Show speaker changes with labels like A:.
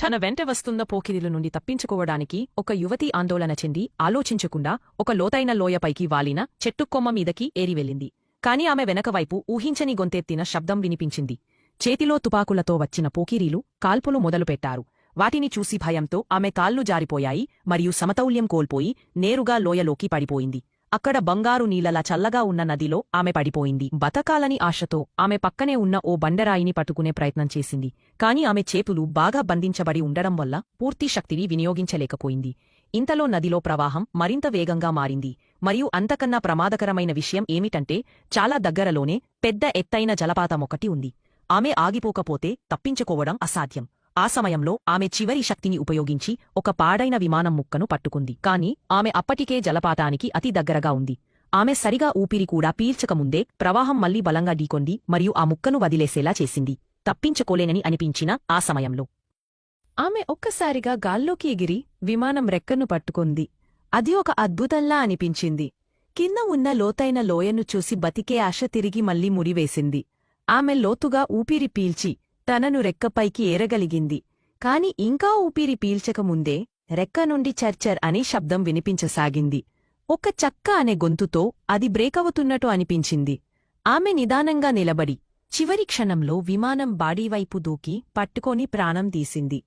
A: తన వెంట వస్తున్న పోకిరిల నుండి తప్పించుకోవడానికి ఒక యువతి ఆందోళన చెంది ఆలోచించకుండా ఒక లోతైన లోయపైకి వాలిన చెట్టుకొమ్మ మీదకి ఏరివెళ్ళింది. కాని ఆమె వెనకవైపు ఊహించని గొంతెత్తిన శబ్దం వినిపించింది. చేతిలో తుపాకులతో వచ్చిన పోకిరీలు కాల్పులు మొదలుపెట్టారు. వాటిని చూసి భయంతో ఆమె కాళ్ళు జారిపోయాయి మరియు సమతౌల్యం కోల్పోయి నేరుగా లోయలోకి పడిపోయింది. అక్కడ బంగారు నీళ్లలా చల్లగా ఉన్న నదిలో ఆమె పడిపోయింది. బతకాలని ఆశతో ఆమె పక్కనే ఉన్న ఓ బండరాయిని పట్టుకునే ప్రయత్నం చేసింది. కాని ఆమె చేతులు బాగా బంధించబడి ఉండడం వల్ల పూర్తి శక్తిని వినియోగించలేకపోయింది. ఇంతలో నదిలో ప్రవాహం మరింత వేగంగా మారింది. మరియు అంతకన్నా ప్రమాదకరమైన విషయం ఏమిటంటే చాలా దగ్గరలోనే పెద్ద ఎత్తైన జలపాతమొకటి ఉంది. ఆమె ఆగిపోకపోతే తప్పించుకోవడం అసాధ్యం. ఆ సమయంలో ఆమె చివరి శక్తిని ఉపయోగించి ఒక పాడైన విమానం ముక్కను పట్టుకుంది. కాని ఆమె అప్పటికే జలపాతానికి అతి దగ్గరగా ఉంది. ఆమె సరిగా ఊపిరి కూడా పీల్చకముందే ప్రవాహం మళ్లీ బలంగా ఢీకొంది మరియు ఆ ముక్కను వదిలేసేలా చేసింది. తప్పించుకోలేనని అనిపించిన ఆ సమయంలో ఆమె ఒక్కసారిగా గాల్లోకి ఎగిరి విమానం రెక్కను పట్టుకుంది. అది ఒక అద్భుతంలా అనిపించింది. కింద ఉన్న లోతైన లోయను చూసి బతికే ఆశ తిరిగి మళ్లీ ముడివేసింది. ఆమె లోతుగా ఊపిరి పీల్చి తనను రెక్కపైకి ఏరగలిగింది. కాని ఇంకా ఊపిరి పీల్చకముందే రెక్క నుండి చర్చర్ అనే శబ్దం వినిపించసాగింది. ఒక చక్క అనే గొంతుతో అది బ్రేకవుతున్నట్టు అనిపించింది. ఆమె నిదానంగా నిలబడి చివరి క్షణంలో విమానం బాడీవైపు దూకి పట్టుకొని ప్రాణం తీసింది.